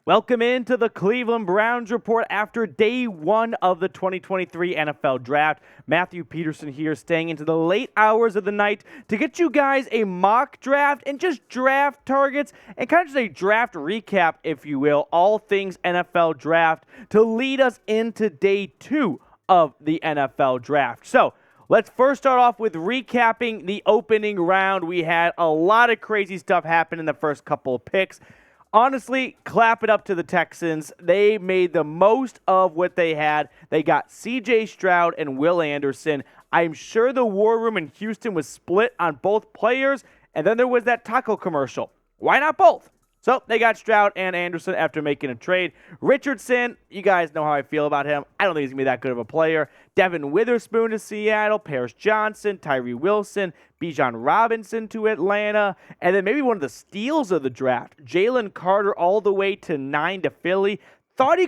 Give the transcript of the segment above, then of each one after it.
Welcome into the Cleveland Browns report after day one of the 2023 NFL Draft. Matthew Peterson here, staying into the late hours of the night to get you guys a mock draft and just draft targets and kind of just a draft recap, if you will, all things NFL Draft to lead us into day two of the NFL Draft. So, let's first start off with recapping the opening round. We had a lot of crazy stuff happen in the first couple of picks. Honestly, clap it up to the Texans. They made the most of what they had. They got C.J. Stroud and Will Anderson. I'm sure the war room in Houston was split on both players, and then there was that taco commercial. Why not both? So they got Stroud and Anderson after making a trade. Richardson, you guys know how I feel about him. I don't think he's going to be that good of a player. Devin Witherspoon to Seattle, Paris Johnson, Tyree Wilson, Bijan Robinson to Atlanta, and then maybe one of the steals of the draft, Jalen Carter all the way to 9 to Philly. Thought he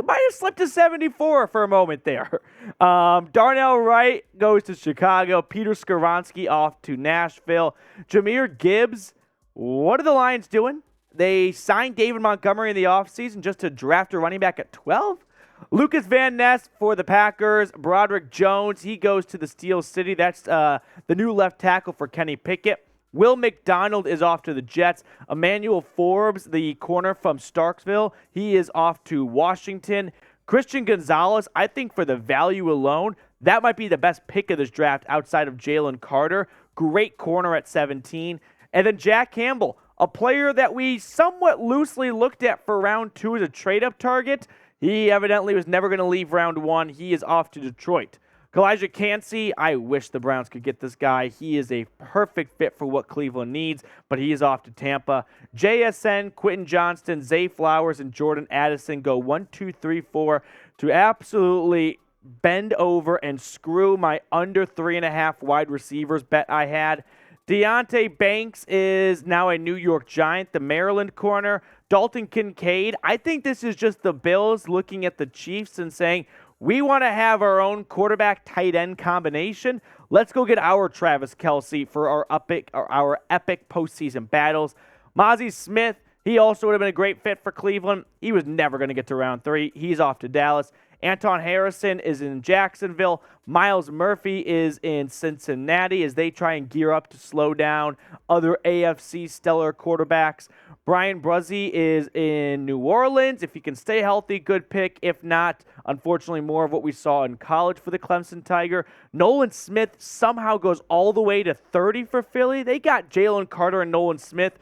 might have slipped to 74 for a moment there. Darnell Wright goes to Chicago. Peter Skoronski off to Nashville. Jahmyr Gibbs, what are the Lions doing? They signed David Montgomery in the offseason just to draft a running back at 12. Lucas Van Ness for the Packers. Broderick Jones, he goes to the Steel City. That's the new left tackle for Kenny Pickett. Will McDonald is off to the Jets. Emmanuel Forbes, the corner from Starksville, he is off to Washington. Christian Gonzalez, I think for the value alone, that might be the best pick of this draft outside of Jalen Carter. Great corner at 17. And then Jack Campbell, a player that we somewhat loosely looked at for round 2 as a trade-up target. He evidently was never going to leave round 1. He is off to Detroit. Kalijah Cansey, I wish the Browns could get this guy. He is a perfect fit for what Cleveland needs, but he is off to Tampa. JSN, Quentin Johnston, Zay Flowers, and Jordan Addison go 1, 2, 3, 4 to absolutely bend over and screw my under 3.5 wide receivers bet I had. Deonte Banks is now a New York Giant, the Maryland corner. Dalton Kincaid, I think this is just the Bills looking at the Chiefs and saying, we want to have our own quarterback tight end combination. Let's go get our Travis Kelce for our epic postseason battles. Mozzie Smith, he also would have been a great fit for Cleveland. He was never going to get to round 3. He's off to Dallas. Anton Harrison is in Jacksonville. Miles Murphy is in Cincinnati as they try and gear up to slow down other AFC stellar quarterbacks. Brian Bruzzi is in New Orleans. If he can stay healthy, good pick. If not, unfortunately, more of what we saw in college for the Clemson Tiger. Nolan Smith somehow goes all the way to 30 for Philly. They got Jalen Carter and Nolan Smith.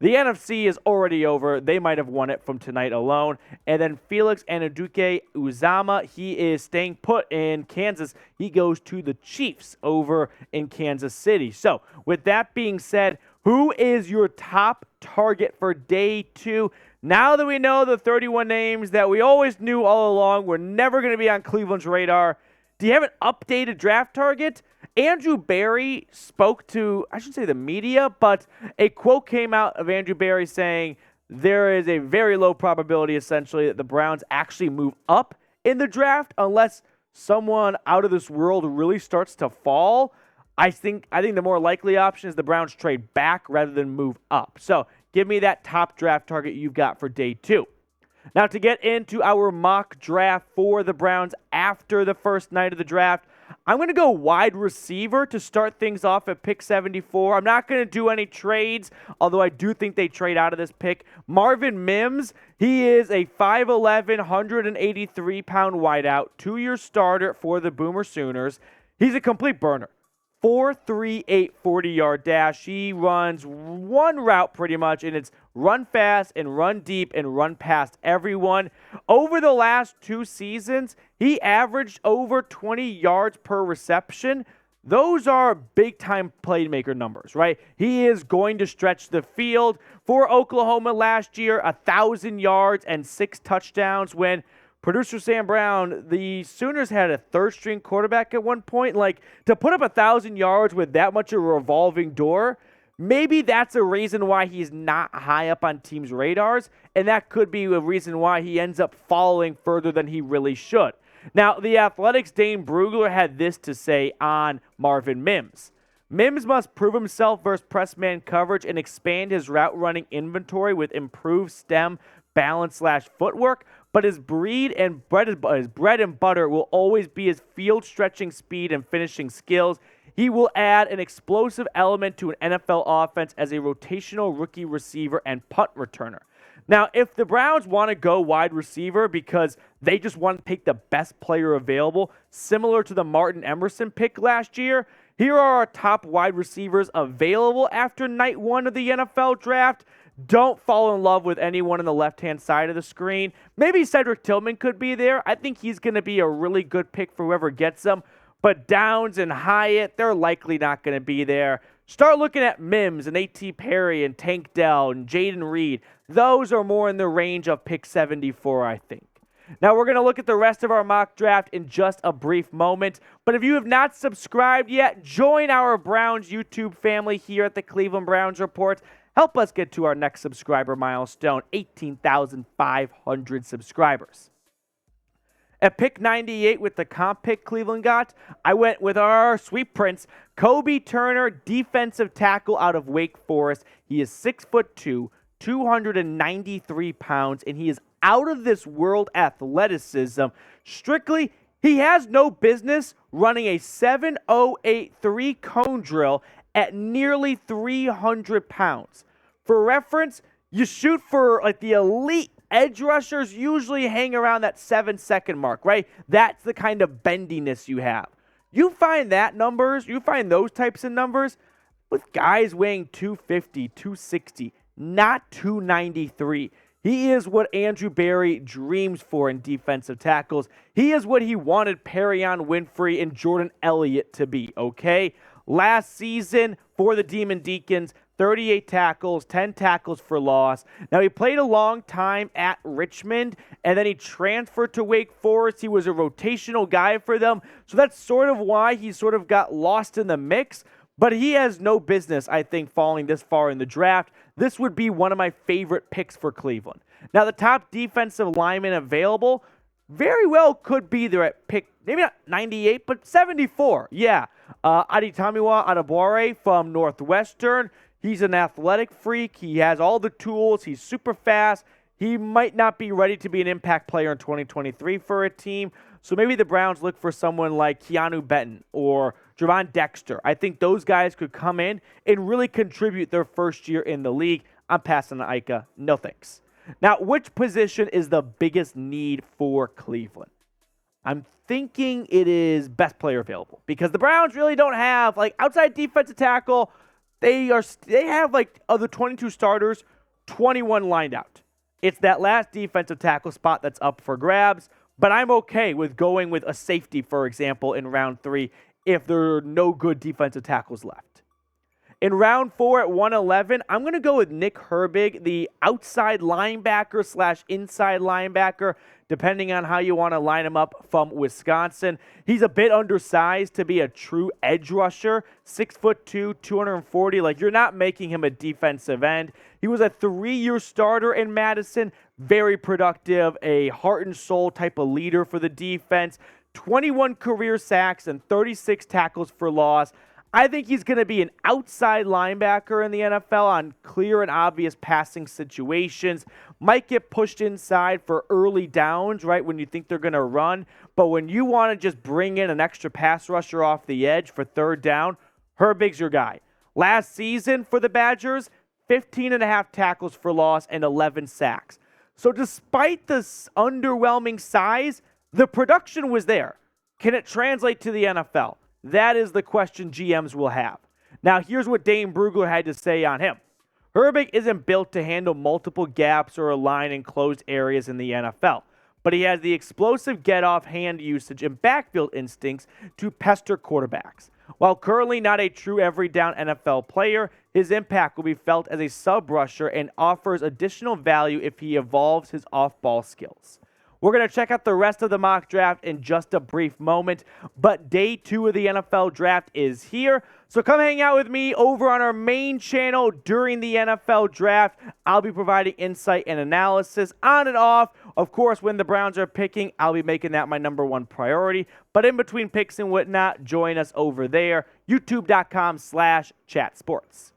The NFC is already over. They might have won it from tonight alone. And then Felix Anaduke Uzama, he is staying put in Kansas. He goes to the Chiefs over in Kansas City. So, with that being said, who is your top target for day 2? Now that we know the 31 names that we always knew all along were never going to be on Cleveland's radar, do you have an updated draft target? Andrew Berry spoke to, I shouldn't say the media, but a quote came out of Andrew Berry saying there is a very low probability, essentially, that the Browns actually move up in the draft unless someone out of this world really starts to fall. I think the more likely option is the Browns trade back rather than move up. So give me that top draft target you've got for day 2. Now, to get into our mock draft for the Browns after the first night of the draft, I'm going to go wide receiver to start things off at pick 74. I'm not going to do any trades, although I do think they trade out of this pick. Marvin Mims, he is a 5'11", 183-pound wideout, 2-year starter for the Boomer Sooners. He's a complete burner. 4.38 40-yard dash. He runs one route pretty much, and it's run fast and run deep and run past everyone. Over the last 2 seasons, he averaged over 20 yards per reception. Those are big-time playmaker numbers, right? He is going to stretch the field. For Oklahoma last year, 1,000 yards and 6 touchdowns when Producer Sam Brown, the Sooners had a third-string quarterback at one point. Like, to put up 1,000 yards with that much of a revolving door, maybe that's a reason why he's not high up on teams' radars, and that could be a reason why he ends up falling further than he really should. Now, the Athletic's Dane Brugler had this to say on Marvin Mims. Mims must prove himself versus press man coverage and expand his route running inventory with improved stem balance slash footwork, but his bread and butter will always be his field stretching speed and finishing skills. He will add an explosive element to an NFL offense as a rotational rookie receiver and punt returner. Now, if the Browns want to go wide receiver because they just want to take the best player available, similar to the Martin Emerson pick last year, here are our top wide receivers available after night one of the NFL draft. Don't fall in love with anyone on the left-hand side of the screen. Maybe Cedric Tillman could be there. I think he's going to be a really good pick for whoever gets him. But Downs and Hyatt, they're likely not going to be there. Start looking at Mims and A.T. Perry and Tank Dell and Jaden Reed. Those are more in the range of pick 74, I think. Now, we're going to look at the rest of our mock draft in just a brief moment. But if you have not subscribed yet, join our Browns YouTube family here at the Cleveland Browns Report. Help us get to our next subscriber milestone, 18,500 subscribers. At pick 98 with the comp pick Cleveland got, I went with our sweet prince, Kobie Turner, defensive tackle out of Wake Forest. He is 6'2", 293 pounds, and he is out of this world athleticism. Strictly, he has no business running a 7.083 cone drill at nearly 300 pounds. For reference, you shoot for like the elite edge rushers usually hang around that 7-second mark, right? That's the kind of bendiness you have. You find those types of numbers with guys weighing 250, 260, not 293. He is what Andrew Berry dreams for in defensive tackles. He is what he wanted Perion Winfrey and Jordan Elliott to be, okay? Last season for the Demon Deacons, 38 tackles, 10 tackles for loss. Now, he played a long time at Richmond, and then he transferred to Wake Forest. He was a rotational guy for them, so that's sort of why he sort of got lost in the mix. But he has no business, I think, falling this far in the draft. This would be one of my favorite picks for Cleveland. Now, the top defensive lineman available very well could be there at pick, maybe not 98, but 74. Yeah, Aditamiwa Adebawore from Northwestern. He's an athletic freak. He has all the tools. He's super fast. He might not be ready to be an impact player in 2023 for a team. So maybe the Browns look for someone like Keanu Benton or Javon Dexter. I think those guys could come in and really contribute their first year in the league. I'm passing on Ika. No thanks. Now, which position is the biggest need for Cleveland? I'm thinking it is best player available because the Browns really don't have, like, outside defensive tackle. They have, like, of the 22 starters, 21 lined out. It's that last defensive tackle spot that's up for grabs, but I'm okay with going with a safety, for example, in round 3 if there are no good defensive tackles left. In round 4 at 111, I'm going to go with Nick Herbig, the outside linebacker slash inside linebacker, depending on how you want to line him up, from Wisconsin. He's a bit undersized to be a true edge rusher, 6'2", 240. Like, you're not making him a defensive end. He was a 3-year starter in Madison, very productive, a heart and soul type of leader for the defense, 21 career sacks and 36 tackles for loss. I think he's going to be an outside linebacker in the NFL on clear and obvious passing situations. Might get pushed inside for early downs, right, when you think they're going to run. But when you want to just bring in an extra pass rusher off the edge for third down, Herbig's your guy. Last season for the Badgers, 15.5 tackles for loss and 11 sacks. So despite the underwhelming size, the production was there. Can it translate to the NFL? That is the question GMs will have. Now, here's what Dane Brugler had to say on him. Herbig isn't built to handle multiple gaps or align in closed areas in the NFL, but he has the explosive get-off hand usage and backfield instincts to pester quarterbacks. While currently not a true every-down NFL player, his impact will be felt as a sub-rusher and offers additional value if he evolves his off-ball skills. We're going to check out the rest of the mock draft in just a brief moment, but day 2 of the NFL draft is here. So come hang out with me over on our main channel during the NFL draft. I'll be providing insight and analysis on and off. Of course, when the Browns are picking, I'll be making that my number 1 priority. But in between picks and whatnot, join us over there, youtube.com/chatsports.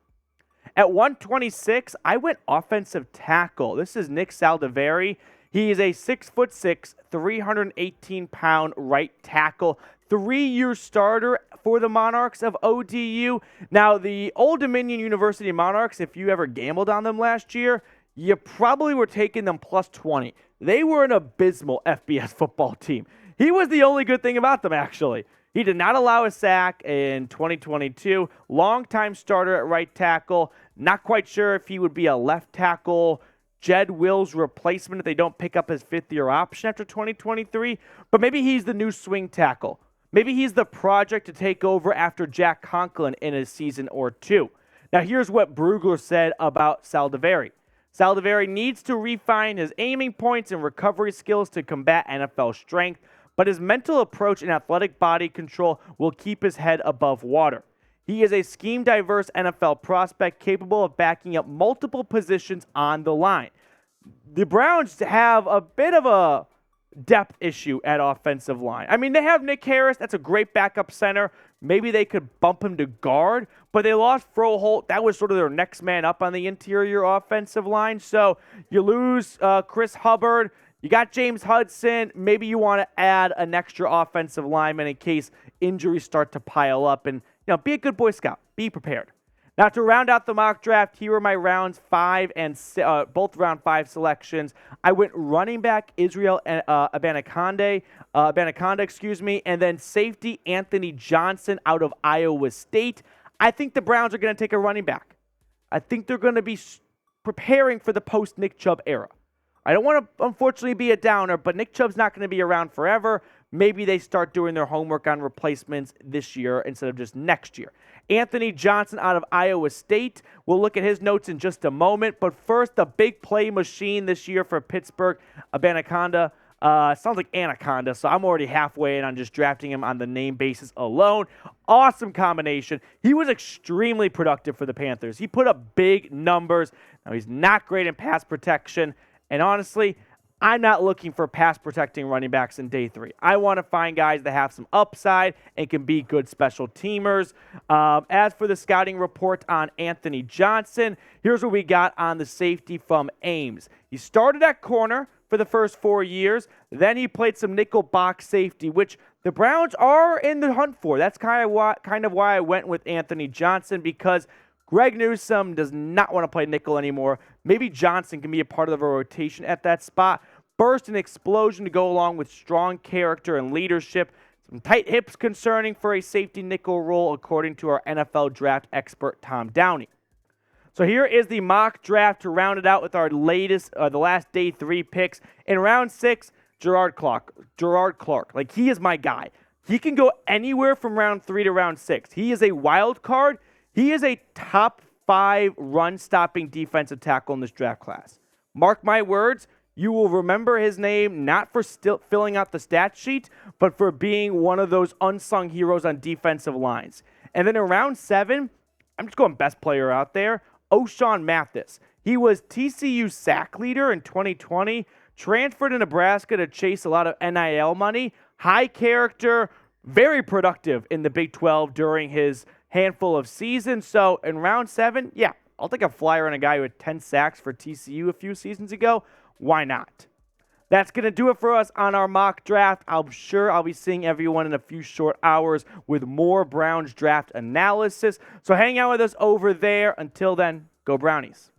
At 126, I went offensive tackle. This is Nick Saldiveri. He is a 6'6", 318-pound right tackle, 3-year starter for the Monarchs of ODU. Now, the Old Dominion University Monarchs, if you ever gambled on them last year, you probably were taking them plus 20. They were an abysmal FBS football team. He was the only good thing about them, actually. He did not allow a sack in 2022. Longtime starter at right tackle. Not quite sure if he would be a left tackle Jed Will's replacement if they don't pick up his fifth-year option after 2023. But maybe he's the new swing tackle. Maybe he's the project to take over after Jack Conklin in a season or two. Now, here's what Brugler said about Saldiveri. Saldiveri needs to refine his aiming points and recovery skills to combat NFL strength, but his mental approach and athletic body control will keep his head above water. He is a scheme-diverse NFL prospect capable of backing up multiple positions on the line. The Browns have a bit of a depth issue at offensive line. I mean, they have Nick Harris. That's a great backup center. Maybe they could bump him to guard, but they lost Froholt. That was sort of their next man up on the interior offensive line. So you lose Chris Hubbard. You got James Hudson. Maybe you want to add an extra offensive lineman in case injuries start to pile up. And, be a good Boy Scout. Be prepared. Now, to round out the mock draft, here are my rounds 5 and both round 5 selections. I went running back Israel Abanikanda, and then safety Anthony Johnson out of Iowa State. I think the Browns are going to take a running back. I think they're going to be preparing for the post-Nick Chubb era. I don't want to, unfortunately, be a downer, but Nick Chubb's not going to be around forever. Maybe they start doing their homework on replacements this year instead of just next year. Anthony Johnson out of Iowa State. We'll look at his notes in just a moment. But first, the big play machine this year for Pittsburgh, Abanikanda. Sounds like Anaconda, so I'm already halfway in on just drafting him on the name basis alone. Awesome combination. He was extremely productive for the Panthers. He put up big numbers. Now, he's not great in pass protection. And honestly, I'm not looking for pass protecting running backs in day 3. I want to find guys that have some upside and can be good special teamers. As for the scouting report on Anthony Johnson, here's what we got on the safety from Ames. He started at corner for the first 4 years. Then he played some nickel box safety, which the Browns are in the hunt for. That's kind of why I went with Anthony Johnson, because Greg Newsome does not want to play nickel anymore. Maybe Johnson can be a part of the rotation at that spot. Burst and explosion to go along with strong character and leadership. Some tight hips concerning for a safety nickel role, according to our NFL draft expert, Tom Downey. So here is the mock draft to round it out with our latest, the last day 3 picks. In round 6, Jerrod Clark. Like, he is my guy. He can go anywhere from round 3 to round 6. He is a wild card. He is a top 5 run-stopping defensive tackle in this draft class. Mark my words, you will remember his name not for still filling out the stat sheet, but for being one of those unsung heroes on defensive lines. And then in round 7, I'm just going best player out there, Ochaun Mathis. He was TCU's sack leader in 2020, transferred to Nebraska to chase a lot of NIL money, high character, very productive in the Big 12 during his handful of seasons. So in round 7, yeah, I'll take a flyer on a guy who had 10 sacks for TCU a few seasons ago. Why not? That's going to do it for us on our mock draft. I'm sure I'll be seeing everyone in a few short hours with more Browns draft analysis. So hang out with us over there. Until then, go Brownies.